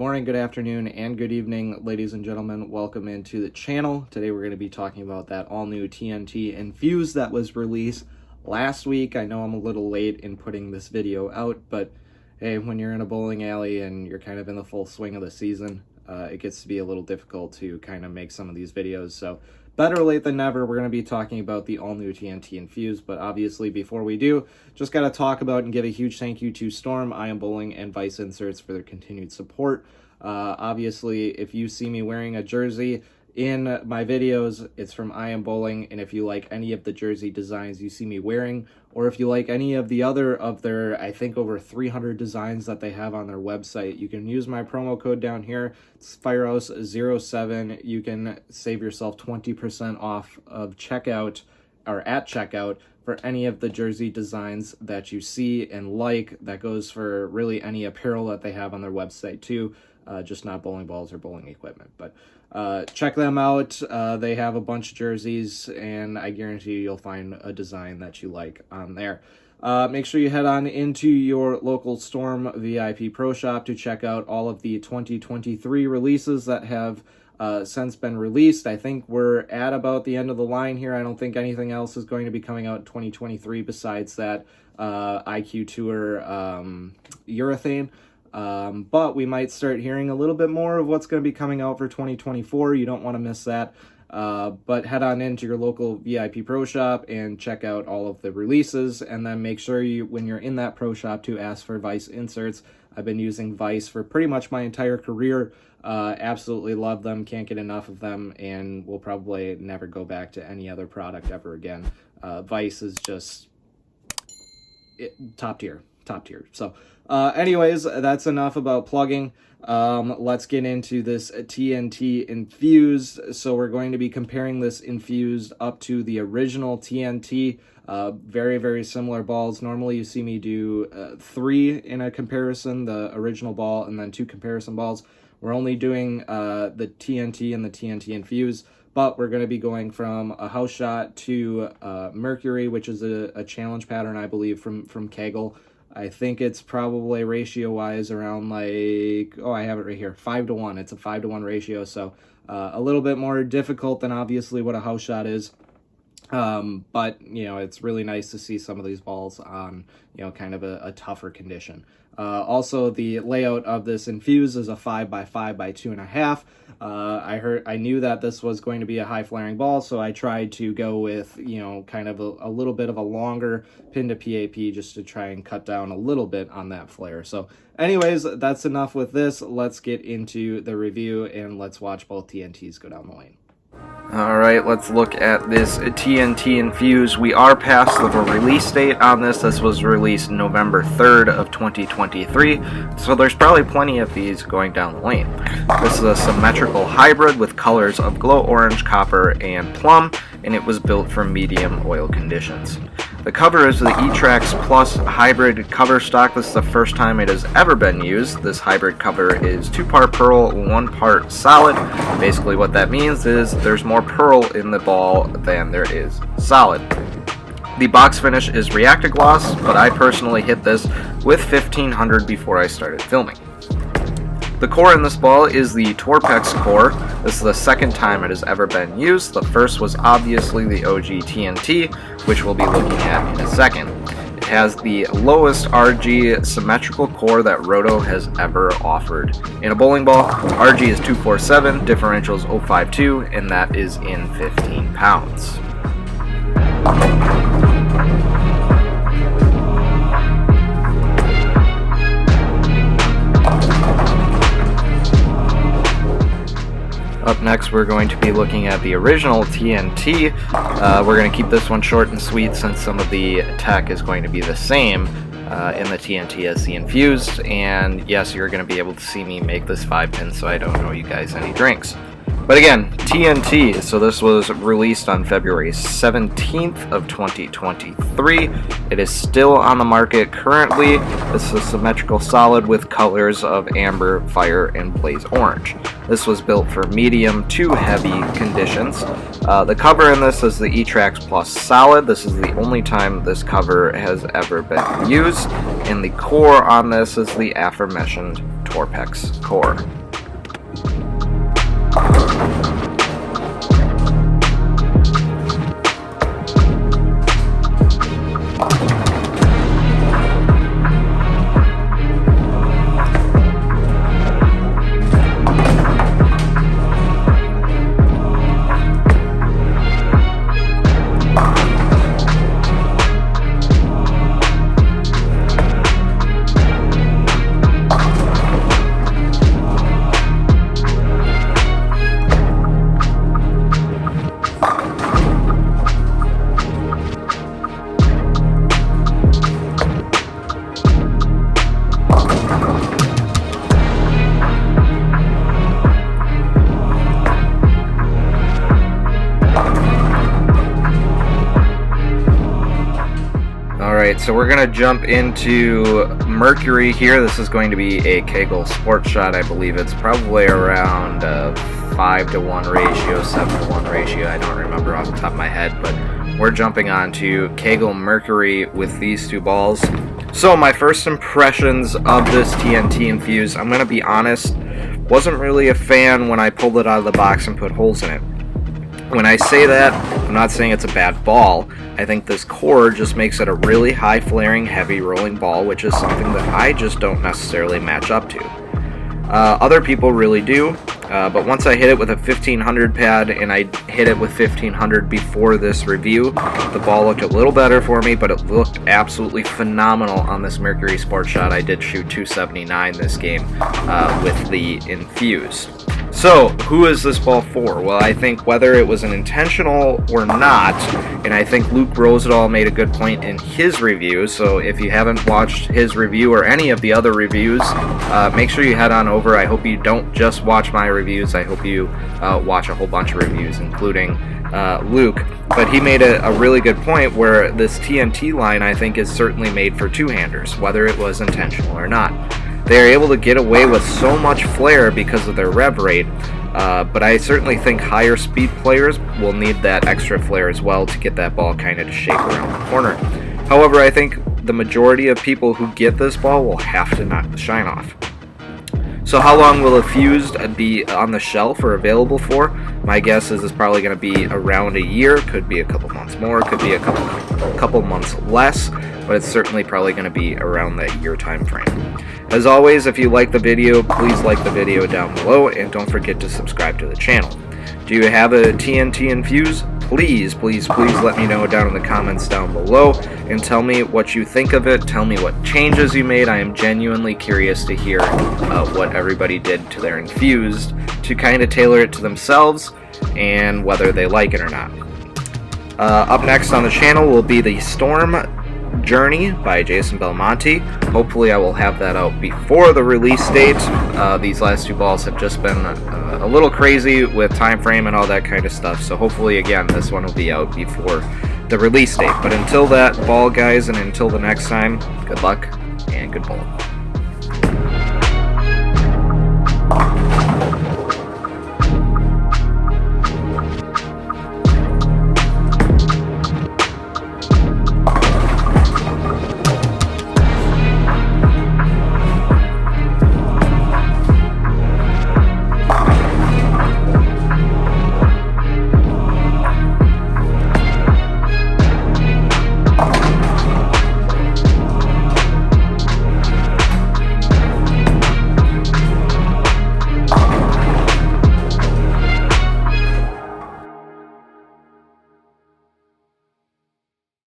morning, good afternoon, and good evening, ladies and gentlemen. Welcome into the channel. Today we're going to be talking about that all-new TNT Infused that was released last week. I know I'm a little late in putting this video out, but hey, when you're in a bowling alley and you're kind of in the full swing of the season, it gets to be a little difficult to kind of make some of these videos. So better late than never. We're going to be talking about the all-new TNT Infused, but obviously before we do, just got to talk about and give a huge thank you to Storm, I Am Bowling, and Vice Inserts for their continued support. Obviously, if you see me wearing a jersey in my videos, it's from I Am Bowling, and if you like any of the jersey designs you see me wearing, or if you like any of the other of their, I think, over 300 designs that they have on their website, you can use my promo code down here. It's Firehouse07. You can save yourself 20% off of checkout, or at checkout, for any of the jersey designs that you see and like. That goes for really any apparel that they have on their website too, just not bowling balls or bowling equipment. But check them out. They have a bunch of jerseys, and I guarantee you'll find a design that you like on there. Make sure you head on into your local Storm VIP Pro Shop to check out all of the 2023 releases that have since been released. I think we're at about the end of the line here. I don't think anything else is going to be coming out in 2023 besides that IQ Tour urethane. But we might start hearing a little bit more of what's going to be coming out for 2024. You don't want to miss that. But head on into your local VIP Pro Shop and check out all of the releases, and then make sure you, when you're in that Pro Shop, to ask for Vice Inserts. I've been using Vice for pretty much my entire career. Absolutely love them, can't get enough of them, and will probably never go back to any other product ever again. Vice is just top tier. So anyways, that's enough about plugging. Let's get into this TNT Infused. So we're going to be comparing this Infused up to the original TNT. Very, very similar balls. Normally you see me do 3 in a comparison, the original ball and then 2 comparison balls. We're only doing the TNT and the TNT Infused, but we're going to be going from a house shot to Mercury, which is a challenge pattern, I believe, from Kegel. I think it's probably ratio-wise around like, oh, I have it right here, 5-to-1. It's a 5-to-1 ratio, so a little bit more difficult than obviously what a house shot is. But, you know, it's really nice to see some of these balls on, you know, kind of a tougher condition. Also, the layout of this Infused is a 5x5 by 2.5. I knew that this was going to be a high flaring ball, so I tried to go with, you know, kind of a little bit of a longer pin to PAP just to try and cut down a little bit on that flare. So anyways, that's enough with this. Let's get into the review and let's watch both TNTs go down the lane. Alright, let's look at this TNT Infused. We are past the release date on this. This was released November 3rd of 2023, so there's probably plenty of these going down the lane. This is a symmetrical hybrid with colors of glow orange, copper, and plum, and it was built for medium oil conditions. The cover is the E-Trax Plus hybrid cover stock. This is the first time it has ever been used. This hybrid cover is 2-part pearl, 1 part solid. Basically what that means is there's more pearl in the ball than there is solid. The box finish is reactor gloss, but I personally hit this with 1500 before I started filming. The core in this ball is the Torpex core. This is the second time it has ever been used. The first was obviously the OG TNT, which we'll be looking at in a second. It has the lowest RG symmetrical core that Roto has ever offered. In a bowling ball, RG is 247, differential is 052, and that is in 15 pounds. Up next, we're going to be looking at the original TNT. We're going to keep this one short and sweet since some of the tech is going to be the same in the TNT as the Infused. And yes, you're going to be able to see me make this 5-pin so I don't owe you guys any drinks. But again, TNT, so this was released on February 17th of 2023. It is still on the market currently. This is a symmetrical solid with colors of amber, fire, and blaze orange. This was built for medium to heavy conditions. The cover in this is the E-Trax Plus solid. This is the only time this cover has ever been used. And the core on this is the aforementioned Torpex core. Alright, so we're going to jump into Mercury here. This is going to be a Kegel Sport Shot. I believe it's probably around a 5-to-1 ratio, 7-to-1 ratio. I don't remember off the top of my head, but we're jumping on to Kegel Mercury with these two balls. So my first impressions of this TNT Infused, I'm going to be honest, wasn't really a fan when I pulled it out of the box and put holes in it. When I say that, I'm not saying it's a bad ball. I think this core just makes it a really high flaring, heavy rolling ball, which is something that I just don't necessarily match up to. Other people really do, but once I hit it with a 1500 pad, and I hit it with 1500 before this review, the ball looked a little better for me, but it looked absolutely phenomenal on this Mercury Sport Shot. I did shoot 279 this game with the Infused. So, who is this ball for? Well, I think whether it was an intentional or not, and I think Luke Rosedal made a good point in his review, so if you haven't watched his review or any of the other reviews, make sure you head on over. I hope you don't just watch my reviews, I hope you watch a whole bunch of reviews, including Luke. But he made a really good point where this TNT line, I think, is certainly made for two-handers, whether it was intentional or not. They are able to get away with so much flare because of their rev rate, but I certainly think higher speed players will need that extra flare as well to get that ball kind of to shake around the corner. However, I think the majority of people who get this ball will have to knock the shine off. So how long will Infused be on the shelf or available for? My guess is it's probably going to be around a year, could be a couple months more, could be a couple months less, but it's certainly probably going to be around that year time frame. As always, if you like the video, please like the video down below, and don't forget to subscribe to the channel. Do you have a TNT Infused? Please let me know down in the comments down below, and tell me what you think of it. Tell me what changes you made. I am genuinely curious to hear what everybody did to their Infused to kind of tailor it to themselves and whether they like it or not. Up next on the channel will be the Storm Journey by Jason Belmonte. Hopefully I will have that out before the release date. These last two balls have just been a little crazy with time frame and all that kind of stuff, so hopefully again this one will be out before the release date. But until that ball, guys, and until the next time, good luck and good bowling.